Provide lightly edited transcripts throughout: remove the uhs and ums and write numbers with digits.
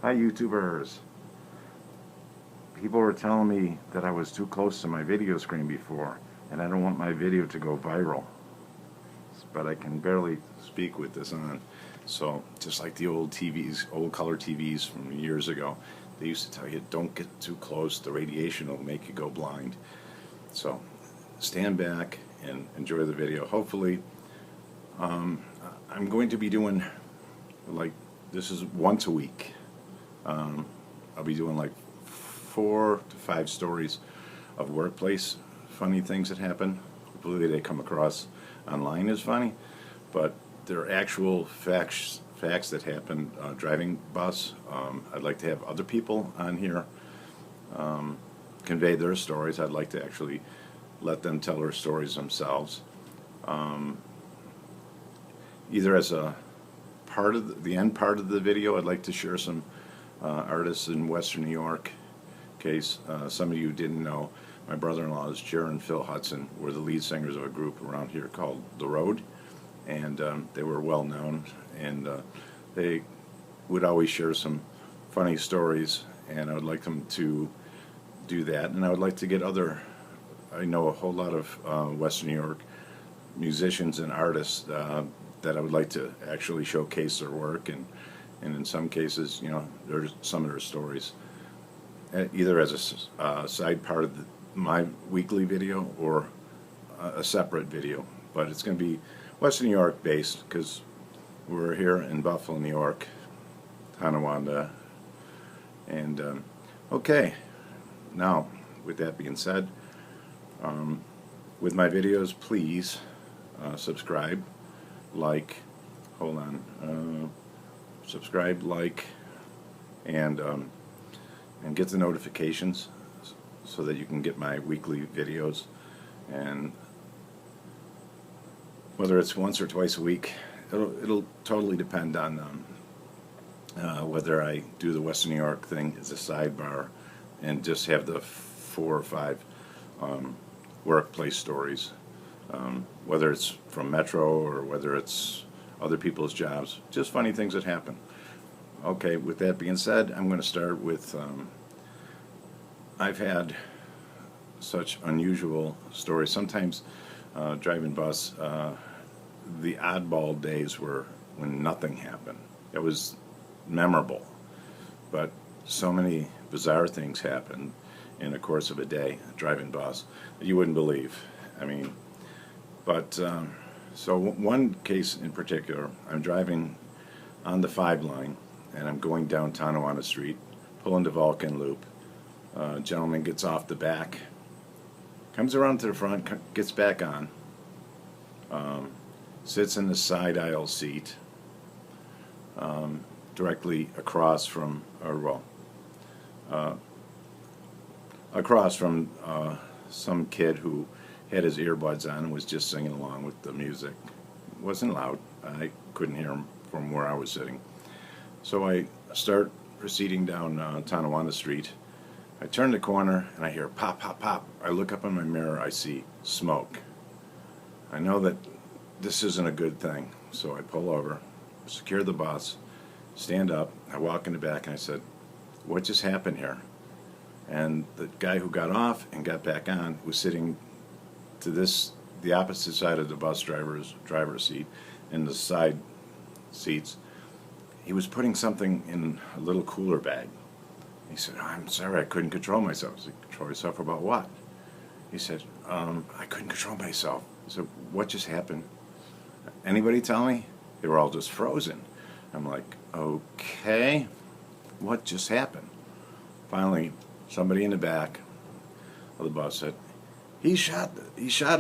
Hi YouTubers. People were telling me that I was too close to my video screen before, and I don't want my video to go viral. But I can barely speak with this on. So just like the old TVs, old color TVs from years ago, they used to tell you don't get too close, the radiation will make you go blind. So stand back and enjoy the video. Hopefully, I'm going to be doing, like, this is once a week. I'll be doing like 4 to 5 stories of workplace funny things that happen. Hopefully they come across online as funny, but they're actual facts that happen driving bus. I'd like to have other people on here convey their stories. I'd like to actually let them tell their stories themselves, either as a part of the end part of the video. I'd like to share some artists in Western New York. In case some of you didn't know, my brother-in-laws, Jer and Phil Hudson, were the lead singers of a group around here called The Road, and they were well known, and they would always share some funny stories, and I would like them to do that. And I would like to get I know a whole lot of Western New York musicians and artists that I would like to actually showcase their work, and in some cases, there's some of their stories, either as a side part of my weekly video or a separate video. But it's going to be Western New York based, because we're here in Buffalo, New York, Tonawanda. And okay, now with that being said, with my videos, please subscribe, like, hold on, subscribe, like, and get the notifications so that you can get my weekly videos. And whether it's once or twice a week, it'll totally depend on whether I do the Western New York thing as a sidebar and just have the 4 or 5 workplace stories, whether it's from Metro or whether it's other people's jobs, just funny things that happen. Okay, with that being said, I'm going to start with, I've had such unusual stories. Sometimes driving bus, the oddball days were when nothing happened. It was memorable, but so many bizarre things happened in the course of a day driving bus that you wouldn't believe. I mean, but so one case in particular, I'm driving on the 5 line, and I'm going down Tonawanda Street, pulling the Vulcan Loop. A gentleman gets off the back, comes around to the front, gets back on, sits in the side aisle seat, directly across from, some kid who had his earbuds on and was just singing along with the music. It wasn't loud. I couldn't hear him from where I was sitting. So I start proceeding down Tonawanda Street. I turn the corner and I hear pop, pop, pop. I look up in my mirror, I see smoke. I know that this isn't a good thing, so I pull over, secure the bus, stand up, I walk in the back, and I said, what just happened here? And the guy who got off and got back on was sitting to the opposite side of the bus driver's seat, in the side seats. He was putting something in a little cooler bag. He said, oh, I'm sorry, I couldn't control myself. I said, control yourself about what? He said, I couldn't control myself. I said, what just happened? Anybody tell me? They were all just frozen. I'm like, okay, what just happened? Finally, somebody in the back of the bus said, he shot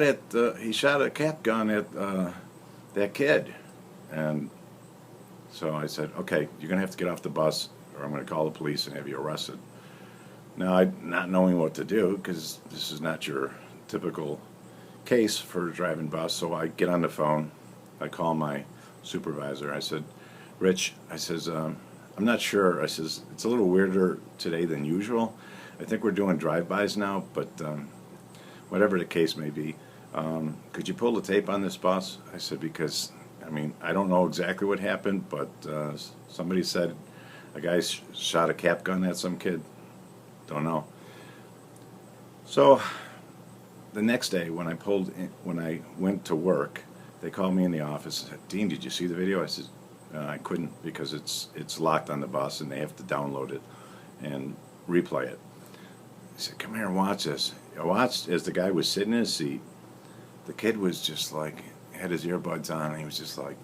a cap gun at that kid. And so I said, okay, you're going to have to get off the bus, or I'm going to call the police and have you arrested. Now, not knowing what to do, because this is not your typical case for a driving bus, so I get on the phone. I call my supervisor. I said, Rich, I says, I'm not sure. I says, it's a little weirder today than usual. I think we're doing drive-bys now, but whatever the case may be, could you pull the tape on this bus? I said, because, I mean, I don't know exactly what happened, but somebody said A guy shot a cap gun at some kid. Don't know. So the next day when I went to work, they called me in the office and said, "Dean, did you see the video?" I said, "I couldn't because it's locked on the bus and they have to download it and replay it." He said, "Come here and watch this." I watched as the guy was sitting in his seat. The kid was just like, had his earbuds on, and he was just like,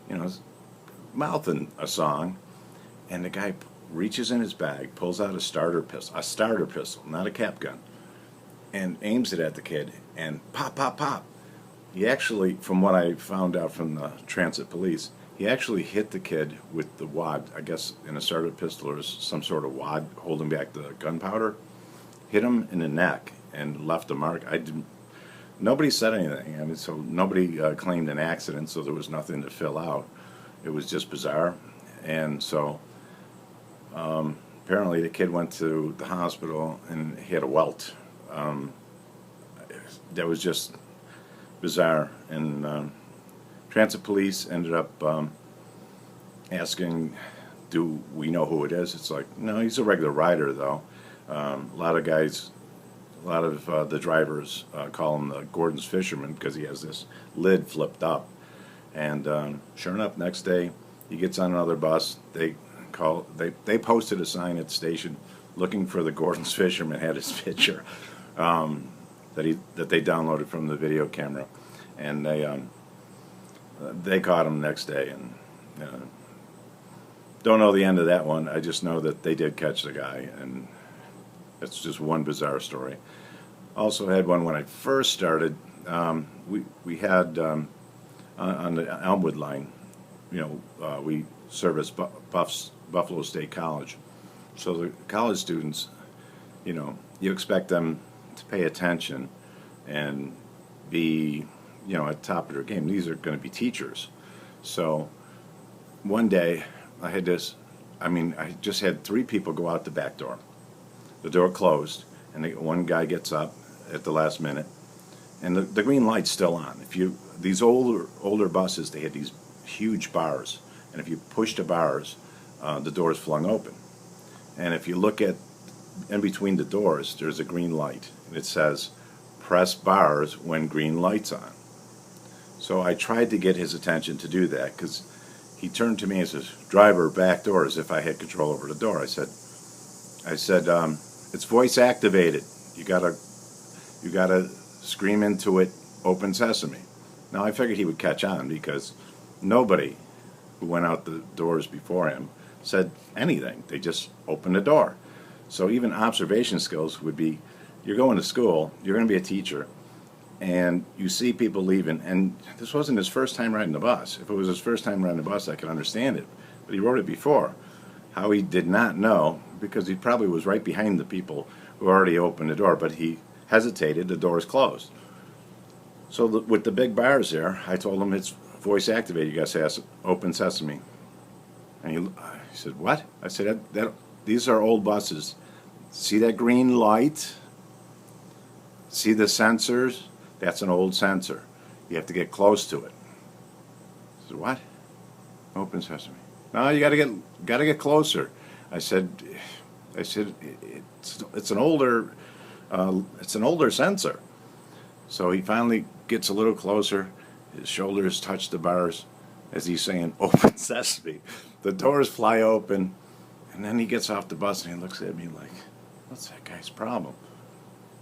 you know, mouthing a song. And the guy reaches in his bag, pulls out a starter pistol, not a cap gun, and aims it at the kid, and pop, pop, pop. He actually, from what I found out from the transit police, he actually hit the kid with the wad, I guess in a starter pistol or some sort of wad holding back the gunpowder, hit him in the neck and left a mark. Nobody said anything. I mean, so nobody claimed an accident, so there was nothing to fill out. It was just bizarre. And so apparently the kid went to the hospital and he had a welt. That was just bizarre. And transit police ended up asking, do we know who it is? It's like, no, he's a regular rider, though. A lot of the drivers call him the Gordon's Fisherman because he has this lid flipped up. And sure enough, next day he gets on another bus. They posted a sign at the station looking for the Gordon's Fisherman, had his picture that they downloaded from the video camera, and they caught him next day. And don't know the end of that one. I just know that they did catch the guy, and it's just one bizarre story. Also had one when I first started. We had on the Elmwood line, we service Buffalo State College. So the college students, you expect them to pay attention and be, at the top of their game. These are going to be teachers. So one day I just had 3 people go out the back door. The door closed, and one guy gets up at the last minute, and the green light's still on. These older buses, they had these huge bars, and if you push the bars, the doors flung open. And if you look at in between the doors, there's a green light, and it says, "Press bars when green light's on." So I tried to get his attention to do that, because he turned to me and says, "Driver, back door," as if I had control over the door. I said, "It's voice activated. You gotta scream into it, 'Open Sesame.'" Now I figured he would catch on, because nobody who went out the doors before him said anything. They just opened the door. So even observation skills would be, you're going to school, you're going to be a teacher, and you see people leaving, and this wasn't his first time riding the bus. If it was his first time riding the bus, I could understand it, but he rode it before. How he did not know, because he probably was right behind the people who already opened the door, but he hesitated, the door is closed. So with the big bars there, I told him it's voice activated, you gotta say "Open Sesame." And he said, "What?" I said, these are old buses. See that green light? See the sensors? That's an old sensor. You have to get close to it. I said, "What?" "Open Sesame." "No, you gotta get closer." I said, it's an older sensor. So he finally gets a little closer. His shoulders touch the bars as he's saying, "Open Sesame." The doors fly open, and then he gets off the bus and he looks at me like, "What's that guy's problem?"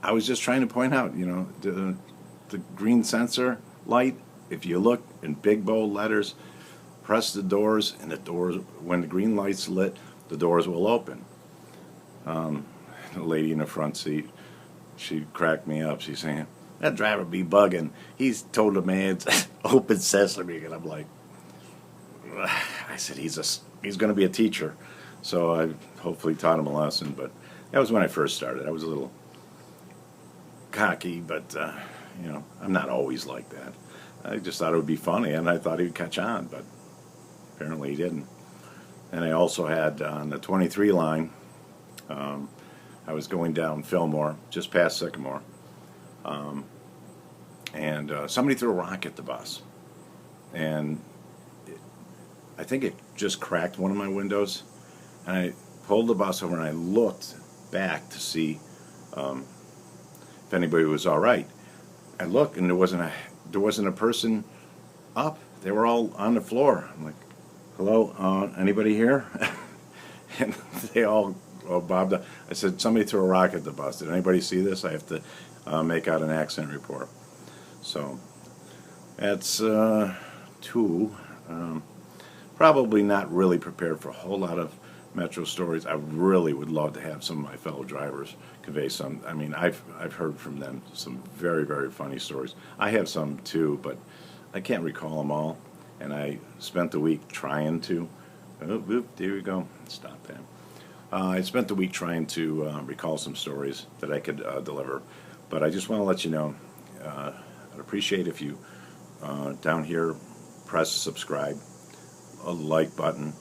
I was just trying to point out, the green sensor light, if you look in big bold letters, press the doors, and when the green light's lit, the doors will open. The lady in the front seat, she cracked me up. She's saying, "That driver be bugging. He's told the man open sesame." And I'm like, I said, he's going to be a teacher. So I hopefully taught him a lesson. But that was when I first started. I was a little cocky, but I'm not always like that. I just thought it would be funny, and I thought he would catch on, but apparently he didn't. And I also had on the 23 line, I was going down Fillmore, just past Sycamore, and somebody threw a rock at the bus, and I think it just cracked one of my windows. and I pulled the bus over and I looked back to see if anybody was all right. I looked and there wasn't a person up. They were all on the floor. I'm like, hello, anybody here? And they all bobbed up. I said, somebody threw a rock at the bus. Did anybody see this? I have to make out an accident report. So that's two. Probably not really prepared for a whole lot of Metro stories. I really would love to have some of my fellow drivers convey some. I mean, I've heard from them some very, very funny stories. I have some too, but I can't recall them all. And I spent the week trying to. There we go. Stop that. I spent the week trying to recall some stories that I could deliver. But I just want to let you know, I'd appreciate if you down here press subscribe, a like button,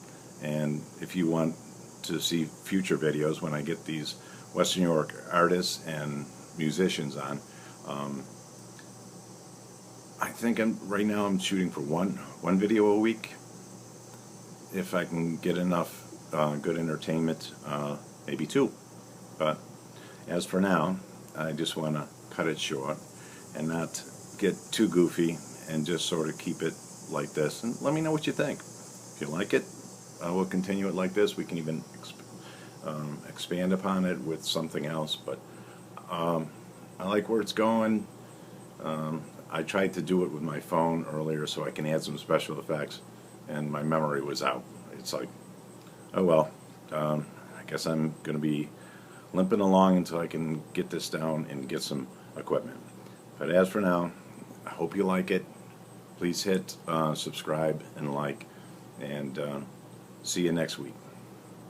and if you want to see future videos when I get these Western New York artists and musicians on, I think right now I'm shooting for one video a week. If I can get enough good entertainment, maybe two. But as for now, I just want to cut it short and not get too goofy and just sort of keep it like this. And let me know what you think. If you like it, we'll continue it like this. We can even expand upon it with something else. But I like where it's going. I tried to do it with my phone earlier so I can add some special effects, and my memory was out. It's like, oh well, I guess I'm going to be limping along until I can get this down and get some equipment. But as for now, I hope you like it. Please hit subscribe and like, and see you next week.